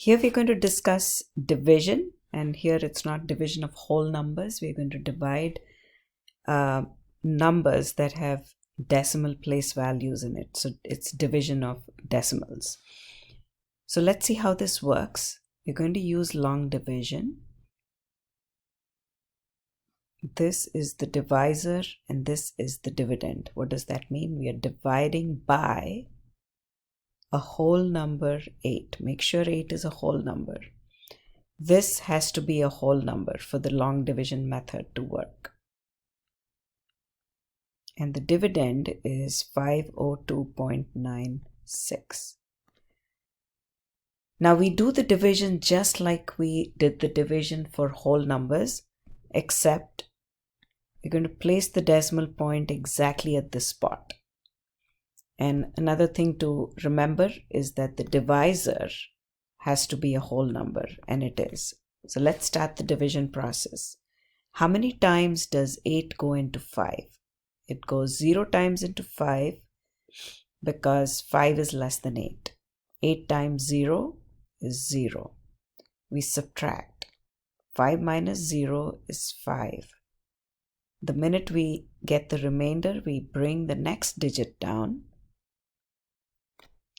Here we're going to discuss division, and here it's not division of whole numbers. We're going to divide numbers that have decimal place values in it. So it's division of decimals. So let's see how this works. We're going to use long division. This is the divisor and this is the dividend. What does that mean? We are dividing by a whole number 8. Make sure 8 is a whole number. This has to be a whole number for the long division method to work. And the dividend is 502.96. Now we do the division just like we did the division for whole numbers, except we're going to place the decimal point exactly at this spot. And another thing to remember is that the divisor has to be a whole number, and it is. So let's start the division process. How many times does 8 go into 5? It goes 0 times into 5 because 5 is less than 8. 8 times 0 is 0. We subtract. 5 minus 0 is 5. The minute we get the remainder, we bring the next digit down.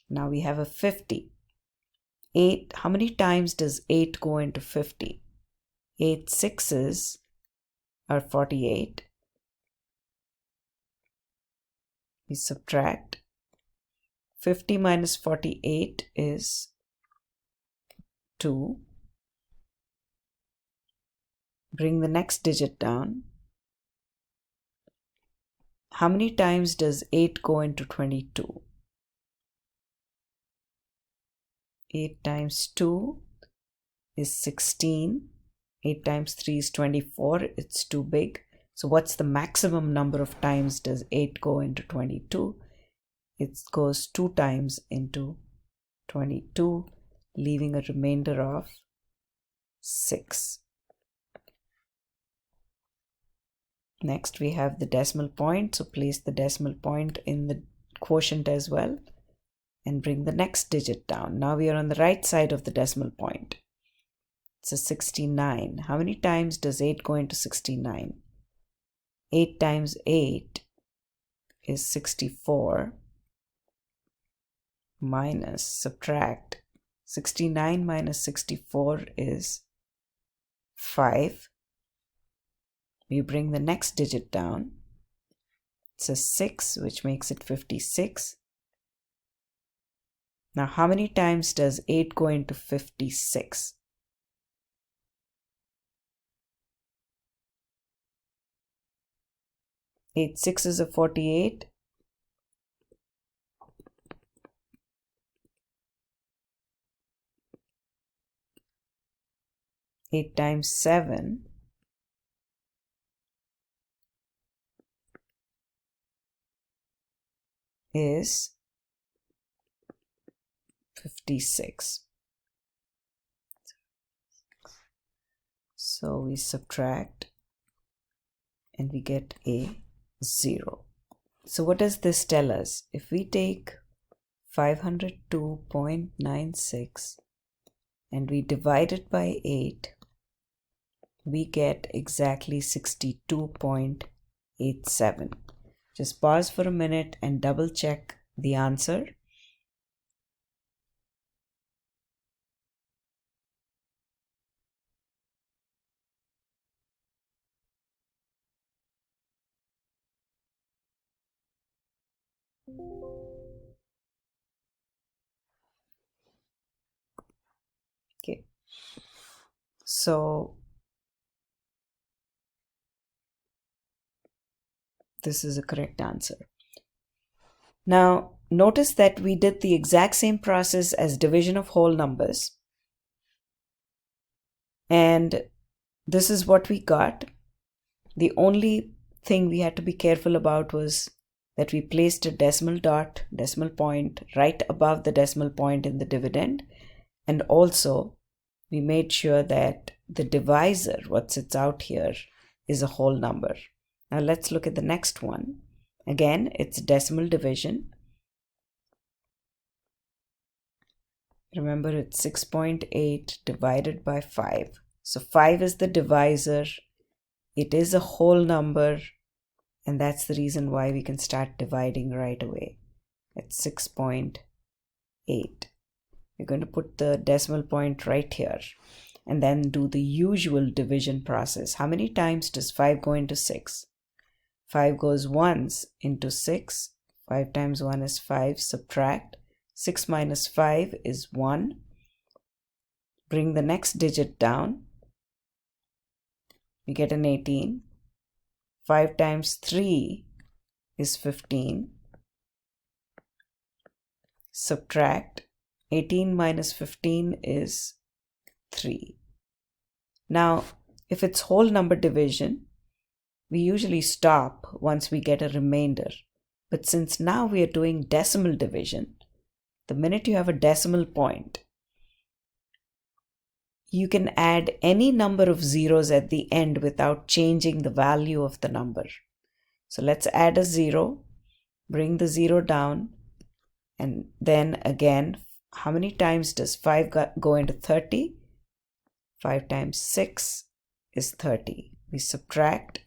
Now we have a 50. 8, how many times does 8 go into 50? 8 sixes are 48. We subtract. 50 minus 48 is 2. Bring the next digit down. How many times does 8 go into 22? 8 times 2 is 16. 8 times 3 is 24. It's too big. So what's the maximum number of times does 8 go into 22? It goes 2 times into 22, leaving a remainder of 6. Next we have the decimal point. So place the decimal point in the quotient as well and bring the next digit down. Now we are on the right side of the decimal point. It's a 69. How many times does 8 go into 69? 8 times 8 is 64 minus subtract. 69 minus 64 is 5. We bring the next digit down. It's a 6, which makes it 56. Now, how many times does 8 go into 56? 8 sixes are 48. 8 times 7 is 56. So we subtract and we get a 0. So what does this tell us? If we take 502.96 and we divide it by 8, we get exactly 62.87. Just pause for a minute and double check the answer. Okay, so this is a correct answer. Now notice that we did the exact same process as division of whole numbers, and this is what we got. The only thing we had to be careful about was that we placed a decimal point right above the decimal point in the dividend, and also we made sure that the divisor, what sits out here, is a whole number. Now let's look at the next one. Again, it's decimal division. Remember, it's 6.8 divided by 5. So 5 is the divisor. It is a whole number, and that's the reason why we can start dividing right away at 6.8. We're going to put the decimal point right here and then do the usual division process. How many times does 5 go into 6? 5 goes once into 6. 5 times 1 is 5. Subtract. 6 minus 5 is 1. Bring the next digit down. We get an 18. 5 times 3 is 15. Subtract. 18 minus 15 is 3. Now, if it's whole number division, we usually stop once we get a remainder. But since now we are doing decimal division, the minute you have a decimal point, you can add any number of zeros at the end without changing the value of the number. So let's add a 0, bring the 0 down, and then again, how many times does 5 go into 30? 5 times 6 is 30. We subtract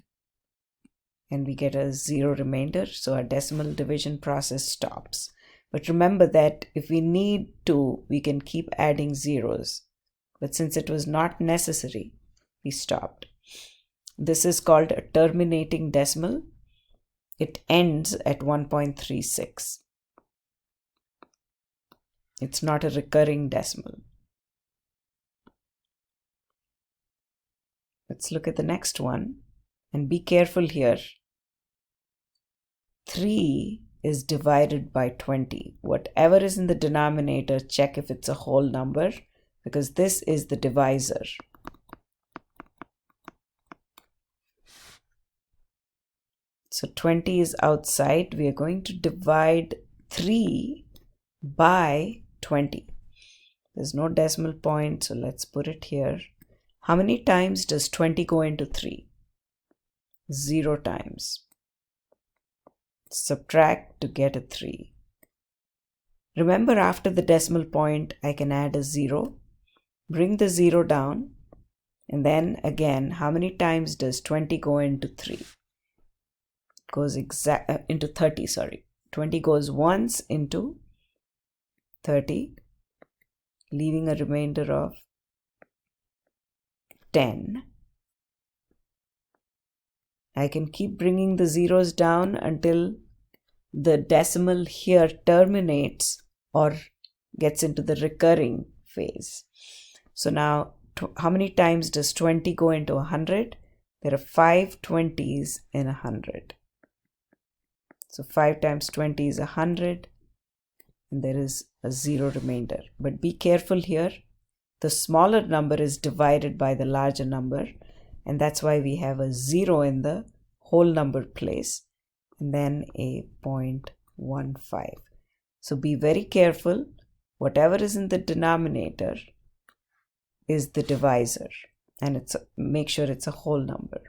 and we get a 0 remainder, so our decimal division process stops. But remember that if we need to, we can keep adding zeros. But since it was not necessary, we stopped. This is called a terminating decimal. It ends at 1.36. It's not a recurring decimal. Let's look at the next one and be careful here. 3 is divided by 20. Whatever is in the denominator, check if it's a whole number, because this is the divisor. So 20 is outside. We are going to divide 3 by 20. There's no decimal point, so let's put it here. How many times does 20 go into 3? 0 times. Subtract to get a 3. Remember, after the decimal point, I can add a 0. Bring the 0 down, and then again, how many times does 20 go into 3? It goes into 30, sorry. 20 goes once into 30, leaving a remainder of 10. I can keep bringing the zeros down until the decimal here terminates or gets into the recurring phase. So now, how many times does 20 go into 100? There are 5 20s in 100. So 5 times 20 is 100, and there is a 0 remainder. But be careful here. The smaller number is divided by the larger number, and that's why we have a 0 in the whole number place, and then a 0.15. So be very careful. Whatever is in the denominator is the divisor, and make sure it's a whole number.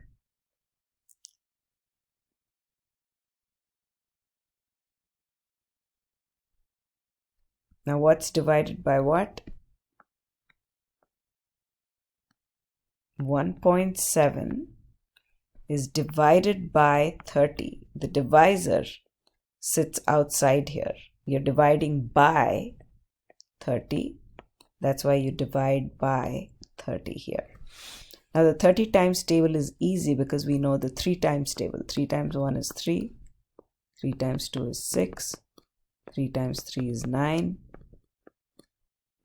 Now what's divided by what? 1.7 is divided by 30. The divisor sits outside here. You're dividing by 30. That's why you divide by 30 here. Now the 30 times table is easy because we know the 3 times table. 3 times 1 is 3. 3 times 2 is 6. 3 times 3 is 9.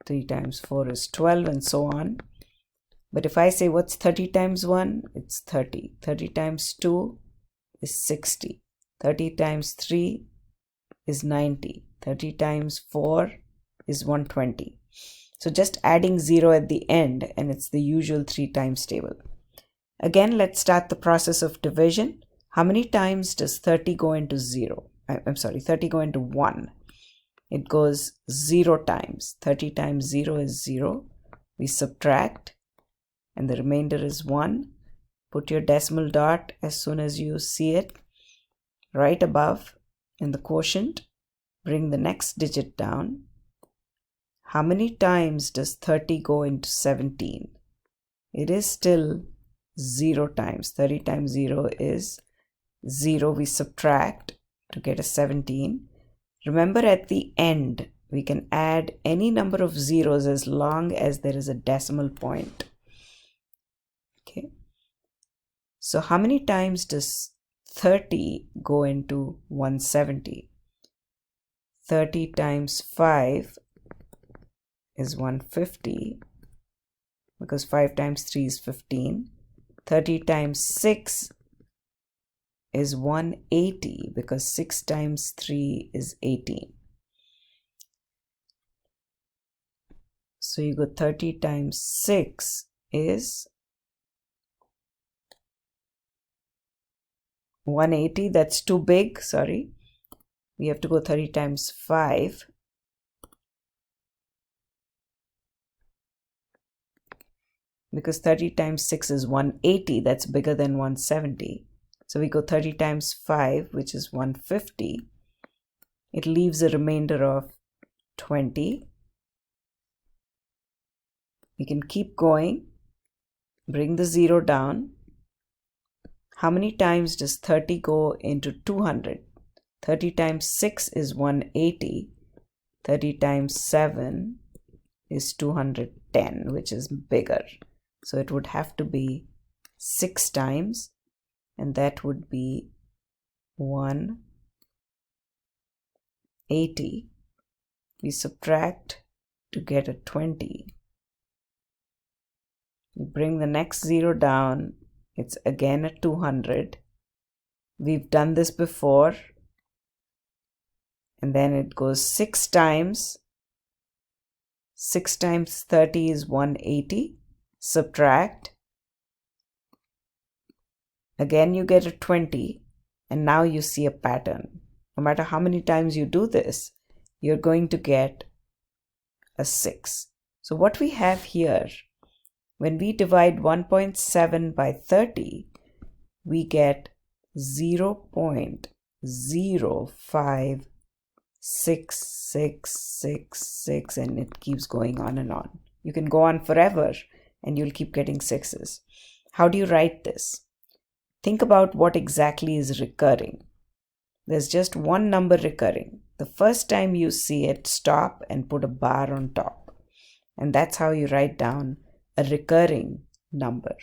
3 times 4 is 12, and so on. But if I say what's 30 times 1, it's 30. 30 times 2 is 60. 30 times 3 is 90. 30 times 4 is 120. So just adding 0 at the end, and it's the usual 3 times table. Again, let's start the process of division. How many times does 30 go into 0? 30 go into 1. It goes 0 times. 30 times 0 is 0. We subtract, and the remainder is 1. Put your decimal dot as soon as you see it right above in the quotient. Bring the next digit down. How many times does 30 go into 17? It is still 0 times. 30 times 0 is 0. We subtract to get a 17. Remember, at the end, we can add any number of zeros as long as there is a decimal point. Okay. So how many times does 30 go into 170? 30 times 5 is 150, because 5 times 3 is 15. 30 times 6 is 180, because 6 times 3 is 18. So you go 30 times 6 is 180. That's too big, sorry. We have to go 30 times 5. Because 30 times 6 is 180. That's bigger than 170. So we go 30 times 5, which is 150. It leaves a remainder of 20. We can keep going. Bring the 0 down. How many times does 30 go into 200? 30 times 6 is 180. 30 times 7 is 210, which is bigger. So it would have to be 6 times, and that would be 180. We subtract to get a 20. We bring the next 0 down. It's again a 200. We've done this before. And then it goes 6 times. 6 times 30 is 180. Subtract. Again you get a 20. And now you see a pattern. No matter how many times you do this, you're going to get a 6. So what we have here, when we divide 1.7 by 30, we get 0.05666, and it keeps going on and on. You can go on forever and you'll keep getting 6s. How do you write this? Think about what exactly is recurring. There's just one number recurring. The first time you see it, stop and put a bar on top. And that's how you write down a recurring number.